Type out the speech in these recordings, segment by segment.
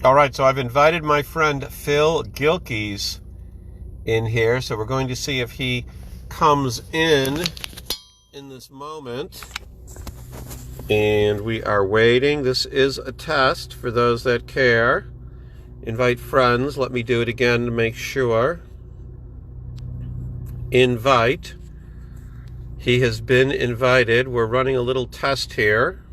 All right, so I've invited my friend Phil Gilkeys in here, so we're going to see if he comes in this moment. And we are waiting. This is a test for those that care. Invite friends. Let me do it again to make sure. Invite. He has been invited. We're running a little test here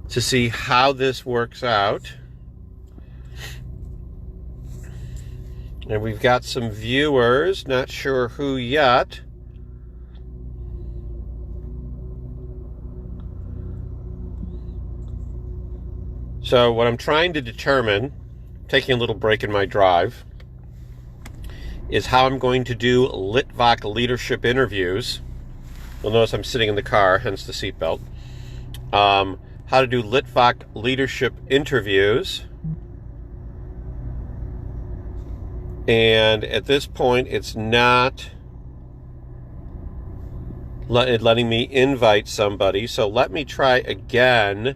to see how this works out. And we've got some viewers, not sure who yet. So what I'm trying to determine, taking a little break in my drive, is how I'm going to do Litvak Leadership interviews. You'll notice I'm sitting in the car, hence the seatbelt. How to do Litvak Leadership interviews. And at this point, it's not letting me invite somebody. So let me try again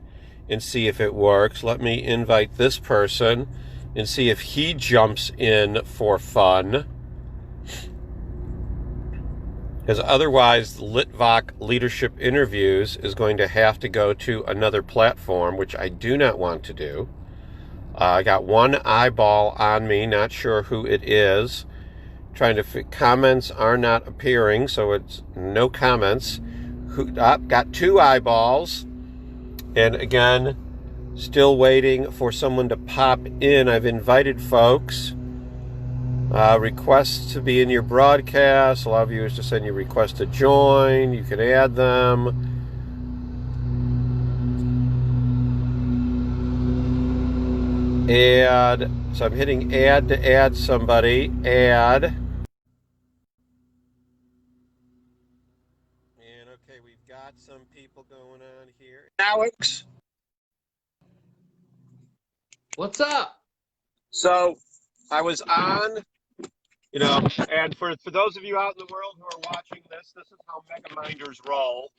and see if it works. Let me invite this person and see if he jumps in for fun. Because otherwise, Litvak Leadership Interviews is going to have to go to another platform, which I do not want to do. I got one eyeball on me, not sure who it is. Trying to comments are not appearing, so it's no comments. Got two eyeballs. And again, still waiting for someone to pop in. I've invited folks. Requests to be in your broadcast. Allow viewers to send you requests to join. You can add them. Add. So I'm hitting add to add somebody. Add. And okay, we've got some people going on here. Alex. What's up? So I was on, and for those of you out in the world who are watching this is how Mega Minders roll.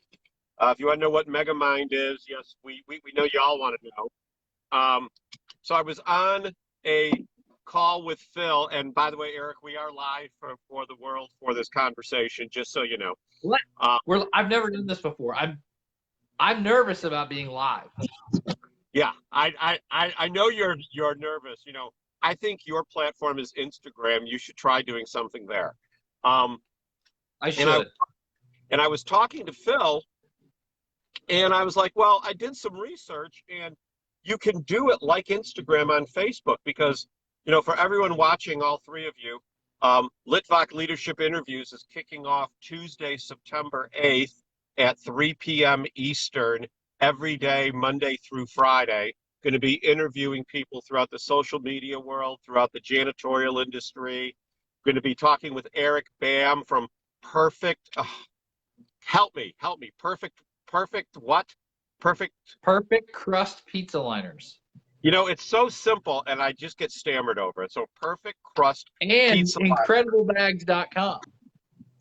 If you want to know what Mega Mind is, yes, we know you all want to know. So I was on a call with Phil, and by the way, Eric, we are live for the world for this conversation, just so you know. What? I've never done this before. I'm nervous about being live. Yeah, I know you're nervous. I think your platform is Instagram. You should try doing something there. I should. And I was talking to Phil, and I was like, well, I did some research, and you can do it like Instagram on Facebook because, for everyone watching, all three of you, Litvak Leadership Interviews is kicking off Tuesday, September 8th at 3 p.m. Eastern every day, Monday through Friday. Going to be interviewing people throughout the social media world, throughout the janitorial industry. Going to be talking with Eric Bam from Perfect. Help me. Perfect what? Perfect Crust pizza liners. It's so simple, and I just get stammered over it. So Perfect Crust and Pizza incrediblebags.com.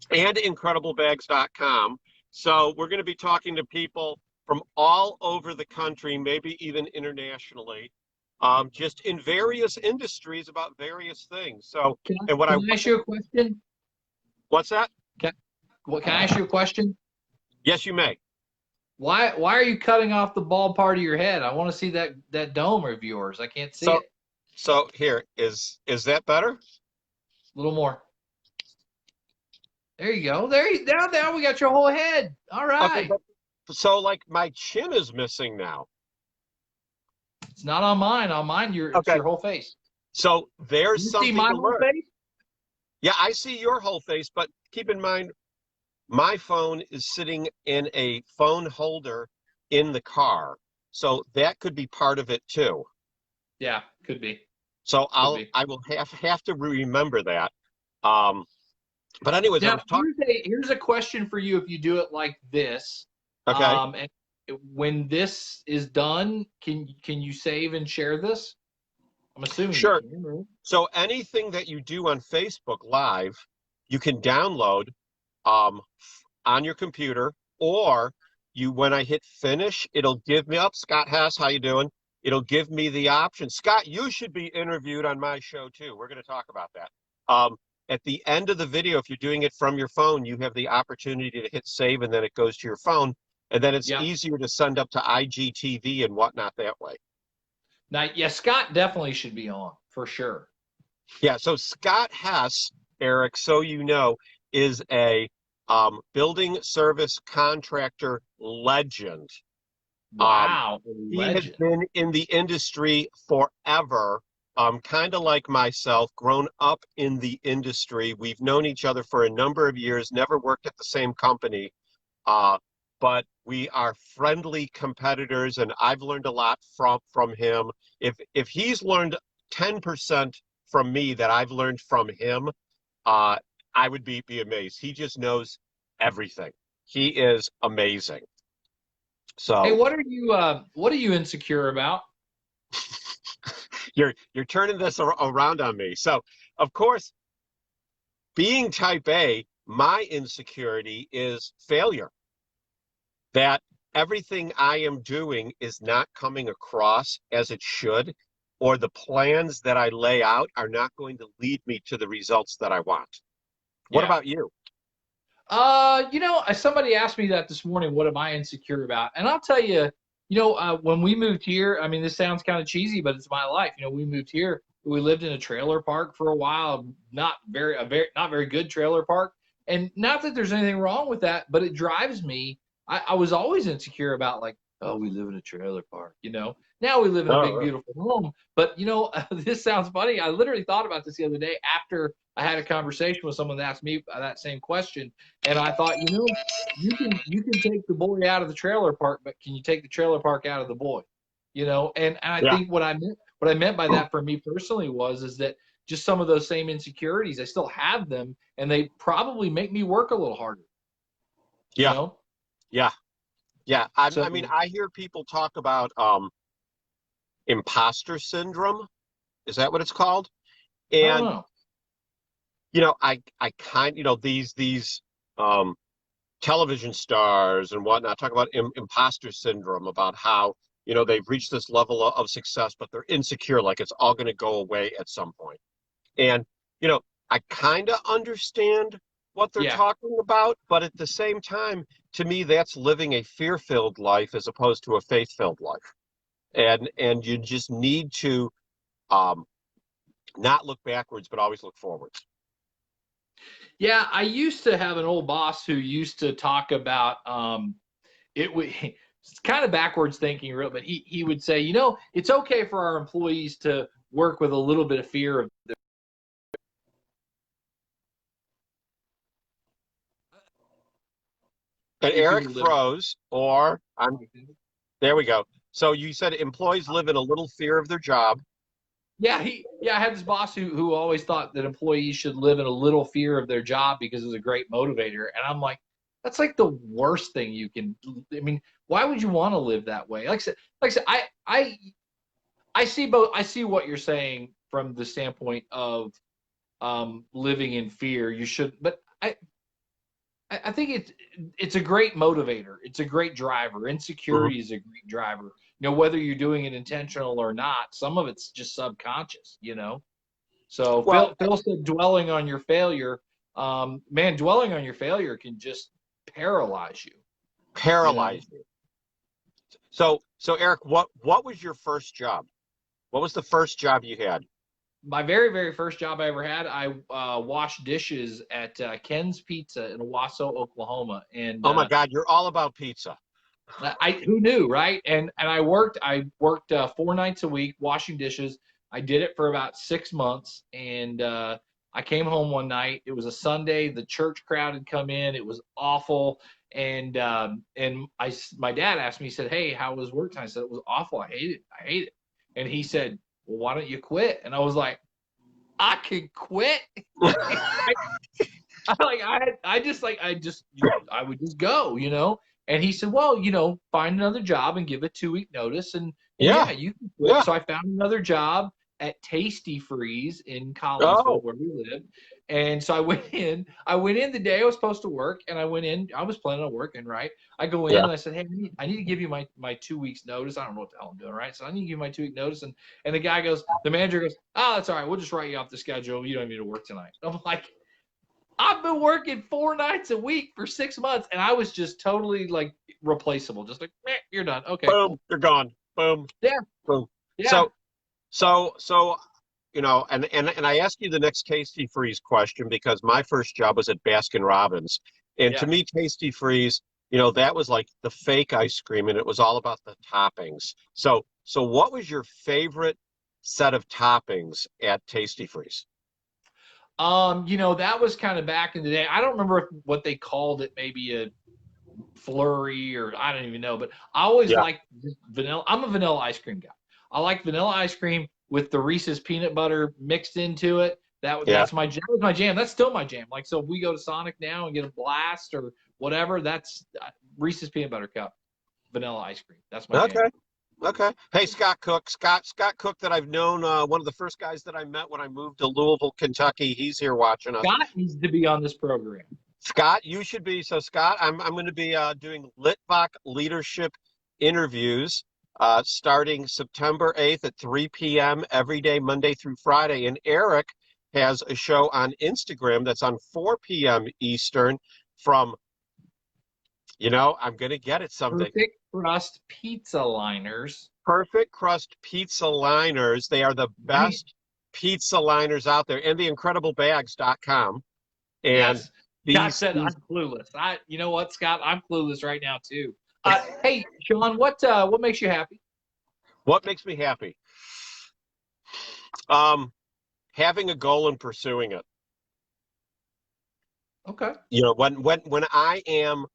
And incrediblebags.com. So we're going to be talking to people from all over the country, maybe even internationally, just in various industries about various things. So, can I ask you a question? What's that? Can I ask you a question? Yes, you may. Why are you cutting off the bald part of your head? I want to see that dome of yours. I can't see it. So here is that better? A little more. There you go. Now we got your whole head. All right. Okay, so like my chin is missing now. It's not on mine. On mine, it's your whole face. So there's something to learn. Whole face? Yeah, I see your whole face, but keep in mind, my phone is sitting in a phone holder in the car. So that could be part of it too. Yeah, could be. So I will have to remember that. But anyways, now, here's a question for you if you do it like this. Okay. And when this is done, can you save and share this? I'm assuming. Sure. So anything that you do on Facebook Live, you can download on your computer, or when I hit finish, it'll give me up. Scott Hess, how you doing? It'll give me the option. Scott, you should be interviewed on my show too. We're going to talk about that. At the end of the video, if you're doing it from your phone, you have the opportunity to hit save, and then it goes to your phone, and then it's easier to send up to IGTV and whatnot that way. Now, yeah, Scott definitely should be on for sure. Yeah, so Scott Hess, Eric, so you know, is a building service contractor legend. Wow, He has been in the industry forever, kind of like myself, grown up in the industry. We've known each other for a number of years, never worked at the same company, but we are friendly competitors, and I've learned a lot from him. If he's learned 10% from me that I've learned from him, I would be amazed. He just knows everything. He is amazing. So, hey, what are you insecure about? you're turning this around on me. So, of course, being type A, my insecurity is failure. That everything I am doing is not coming across as it should, or the plans that I lay out are not going to lead me to the results that I want. What about you? Somebody asked me that this morning, what am I insecure about? And I'll tell you, when we moved here, I mean, this sounds kind of cheesy, but it's my life. We moved here, we lived in a trailer park for a while, not very good trailer park. And not that there's anything wrong with that, but it drives me. I was always insecure about, like, oh, we live in a trailer park, Now we live in a big, beautiful home. But, this sounds funny. I literally thought about this the other day after I had a conversation with someone that asked me that same question. And I thought, you can take the boy out of the trailer park, but can you take the trailer park out of the boy? And I think what I meant by that for me personally is that just some of those same insecurities, I still have them, and they probably make me work a little harder. Yeah. I mean, I hear people talk about imposter syndrome. Is that what it's called? And I these television stars and whatnot talk about imposter syndrome, about how they've reached this level of success, but they're insecure, like it's all going to go away at some point. And I kind of understand what they're talking about, but at the same time, to me, that's living a fear-filled life as opposed to a faith-filled life. And you just need to not look backwards, but always look forwards. Yeah, I used to have an old boss who used to talk about it's kind of backwards thinking, but he would say, it's okay for our employees to work with a little bit of fear of their. And Eric froze, there we go. So you said employees live in a little fear of their job. Yeah, I had this boss who always thought that employees should live in a little fear of their job because it was a great motivator. And I'm like, that's like the worst thing you can. I mean, why would you want to live that way? Like I said, I see both. I see what you're saying from the standpoint of living in fear. You should, but I think it's a great motivator. It's a great driver. Insecurity is a great driver. Whether you're doing it intentional or not, some of it's just subconscious, So Phil said dwelling on your failure. Dwelling on your failure can just paralyze you. So Eric, what was your first job? What was the first job you had? My very, very first job I ever had, I washed dishes at Ken's Pizza in Owasso, Oklahoma. And oh my God, you're all about pizza. Who knew, right? And I worked 4 nights a week washing dishes. I did it for about 6 months, and I came home one night. It was a Sunday. The church crowd had come in. It was awful. And my dad asked me, he said, "Hey, how was work time?" I said, "It was awful. I hate it." And he said, "Well, why don't you quit?" And I was like, "I can quit." I would just go, And he said, "Well, find another job and give a 2-week notice, and you can quit." Yeah. So I found another job at Tasty Freeze in Collinsville, where we live. And so I went in. I went in the day I was supposed to work, and I went in. I was planning on working, right? I go in Yeah. and I said, "Hey, I need to give you my 2 weeks notice. I don't know what the hell I'm doing, right? So I need to give you my 2 week notice." And the guy goes, the manager goes, "Oh, that's all right. We'll just write you off the schedule. You don't need to work tonight." I'm like, I've been working 4 nights a week for 6 months, and I was just totally like replaceable. Just like, you're done. Okay, Boom, cool. you're gone. Boom, Yeah, boom. yeah, So, so, and I ask you the next Tasty Freeze question because my first job was at Baskin Robbins. And to yeah. me, Tasty Freeze, that was like the fake ice cream and it was all about the toppings. So what was your favorite set of toppings at Tasty Freeze? That was kind of back in the day. I don't remember what they called it, maybe a flurry or I don't even know, but I always Yeah, liked vanilla. I'm a vanilla ice cream guy. I like vanilla ice cream with the Reese's peanut butter mixed into it. yeah. That was my jam. That's still my jam. Like, so if we go to Sonic now and get a blast or whatever, that's Reese's peanut butter cup, vanilla ice cream. That's my jam. Okay. Okay. Hey, Scott Cook. Scott Cook that I've known, one of the first guys that I met when I moved to Louisville, Kentucky. He's here watching us. Scott needs to be on this program. Scott, you should be. So, Scott, I'm going to be doing Litvak Leadership interviews starting September 8th at 3 p.m. every day, Monday through Friday. And Eric has a show on Instagram that's on 4 p.m. Eastern from, I'm going to get it someday. Perfect crust pizza liners. Perfect Crust Pizza Liners. They are the Right. best pizza liners out there, and theincrediblebags.com. And Yes. Scott these, said I'm these clueless. You know what, Scott? I'm clueless right now too. Hey, Sean, what makes you happy? what makes me happy? Um, Having a goal and pursuing it. Okay. When I am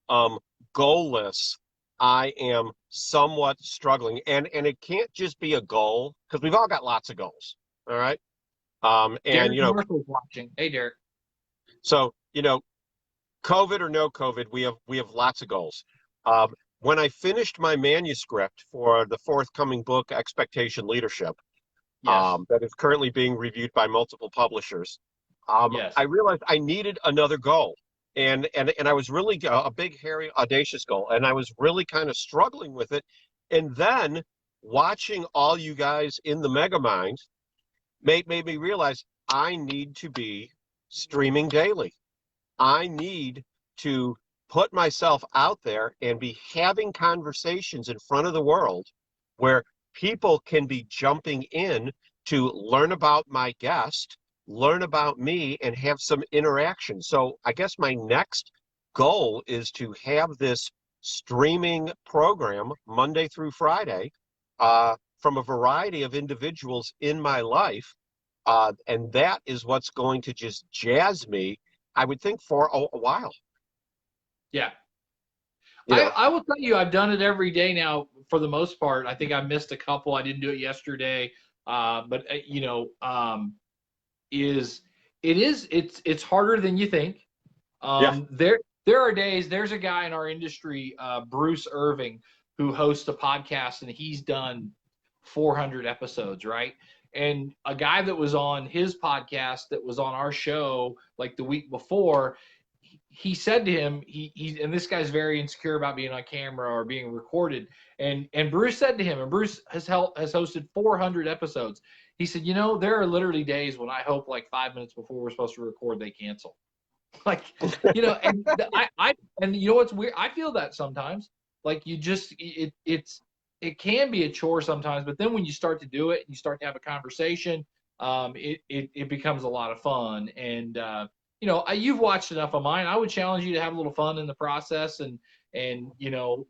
um goalless, I am somewhat struggling. And it can't just be a goal, because we've all got lots of goals. All right. And Derek Marshall's watching. Hey, Derek. so COVID or no COVID, we have lots of goals. When I finished my manuscript for the forthcoming book, Expectation Leadership, Yes. that is currently being reviewed by multiple publishers, I Yes. realized I needed another goal. And I was really a big, hairy, audacious goal. And I was really kind of struggling with it. And then watching all you guys in the Megamind made me realize I need to be streaming daily. I need to put myself out there and be having conversations in front of the world where people can be jumping in to learn about my guest, learn about me, and have some interaction. So I guess my next goal is to have this streaming program Monday through Friday from a variety of individuals in my life. And that is what's going to just jazz me, I would think, for a while. Yeah. You know, I will tell you, I've done it every day now for the most part. I think I missed a couple. I didn't do it yesterday. But is it's harder than you think. yeah, There are days. There's a guy in our industry, Bruce Irving, who hosts a podcast, and he's done 400 episodes, right? And a guy that was on his podcast that was on our show like the week before, he said to him, he's and this guy's very insecure about being on camera or being recorded. And Bruce said to him, and Bruce has hosted 400 episodes. He said, there are literally days when I hope like 5 minutes before we're supposed to record, they cancel. Like, and and you know what's weird? I feel that sometimes. Like you just it can be a chore sometimes, but then when you start to do it, you start to have a conversation. It becomes a lot of fun. And you've watched enough of mine. I would challenge you to have a little fun in the process. And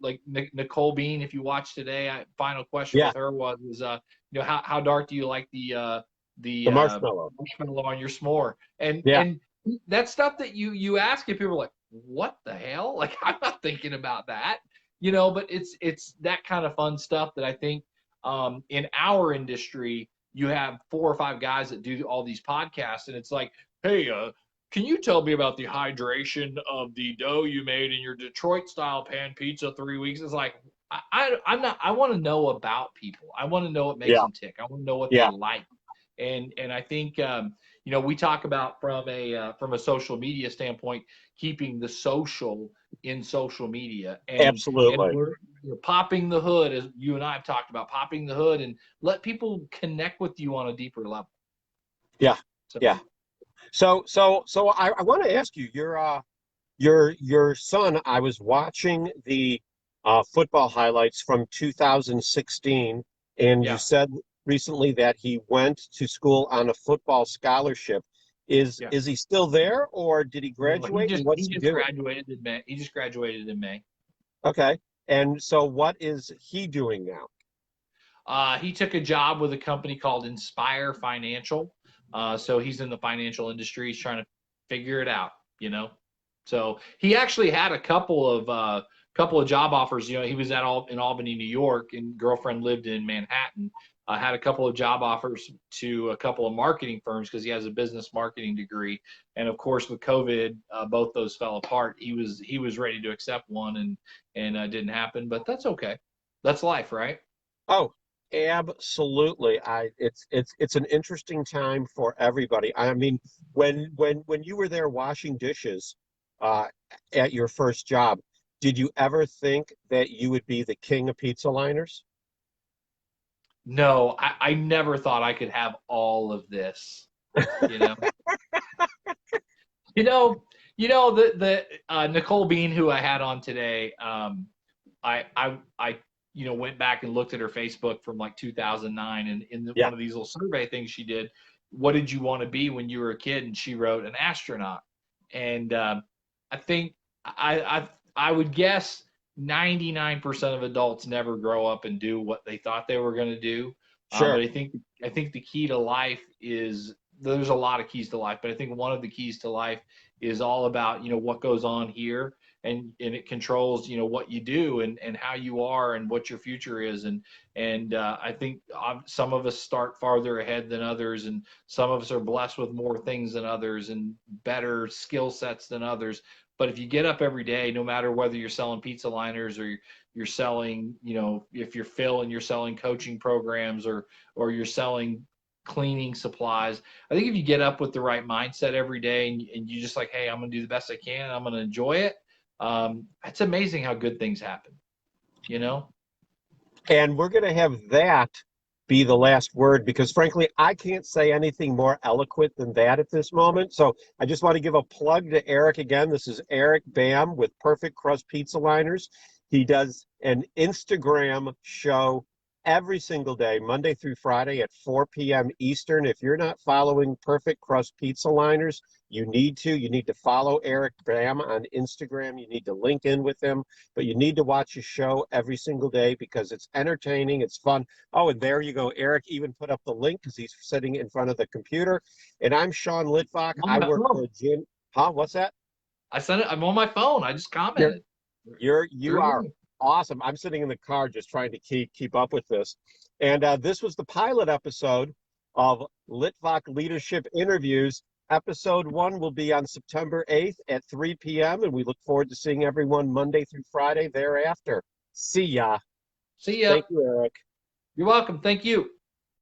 like Nicole Bean, if you watch today, final question yeah, with her was how dark do you like the the marshmallow. marshmallow on your s'more? And Yeah, and that stuff that you ask, if people are like, what the hell? Like, I'm not thinking about that, but it's that kind of fun stuff that I think in our industry, you have 4 or 5 guys that do all these podcasts, and it's like, hey, can you tell me about the hydration of the dough you made in your Detroit style pan pizza 3 weeks? It's like, I'm not, I want to know about people. I want to know what makes yeah, them tick. I want to know what they yeah, like. And I think, we talk about from a social media standpoint, keeping the social in social media, and Absolutely. we're popping the hood, as you and I have talked about, popping the hood and let people connect with you on a deeper level. Yeah. So, Yeah. So I want to ask you, your son, I was watching the football highlights from 2016, and you yeah, said recently that he went to school on a football scholarship. Is yeah. is he still there, or did he No, he graduate, and just what's he he just doing? graduated in May. He just graduated in May. Okay. And so what is he doing now? He took a job with a company called Inspire Financial. So he's in the financial industry. He's trying to figure it out, you know. So he actually had a couple of job offers. He was in Albany, New York, and girlfriend lived in Manhattan. Had a couple of job offers to a couple of marketing firms because he has a business marketing degree. And of course, with COVID, both those fell apart. He was ready to accept one, and didn't happen. But that's okay. That's life, right? Oh, absolutely. It's an interesting time for everybody. I mean, when you were there washing dishes uh, at your first job, did you ever think that you would be the king of pizza liners? No, I never thought I could have all of this. You know, you know, the Nicole Bean who I had on today. I went back and looked at her Facebook from like 2009, and Yeah. one of these little survey things she did. What did you want to be when you were a kid? And she wrote an astronaut. And I think I would guess 99% of adults never grow up and do what they thought they were going to do. But Sure. I think the key to life is there's a lot of keys to life, but I think one of the keys to life is all about what goes on here, and it controls what you do and how you are and what your future is, and I think some of us start farther ahead than others, and some of us are blessed with more things than others and better skill sets than others. But if you get up every day, no matter whether you're selling pizza liners or you're selling, if you're Phil and you're selling coaching programs, or you're selling cleaning supplies. I think if you get up with the right mindset every day, and you just like, hey, I'm going to do the best I can, and I'm going to enjoy it. It's amazing how good things happen, you know? And we're going to have that be the last word because, frankly, I can't say anything more eloquent than that at this moment. So I just want to give a plug to Eric again. This is Eric Bam with Perfect Crust Pizza Liners. He does an Instagram show every single day, Monday through Friday at 4 p.m. Eastern. If you're not following Perfect Crust Pizza Liners, you need to. You need to follow Eric Bam on Instagram. You need to link in with him, but you need to watch his show every single day because it's entertaining, it's fun. Oh, and there you go. Eric even put up the link because he's sitting in front of the computer. And I'm Sean Litvak. I'm I on my work phone. for Jim. Huh? What's that? I sent it. I'm on my phone. I just You're commented. you You're are in. awesome. I'm sitting in the car just trying to keep up with this. And this was the pilot episode of Litvak Leadership Interviews. Episode 1 will be on September 8th at 3 p.m. And we look forward to seeing everyone Monday through Friday thereafter. See ya. See ya. Thank you, Eric. You're welcome. Thank you.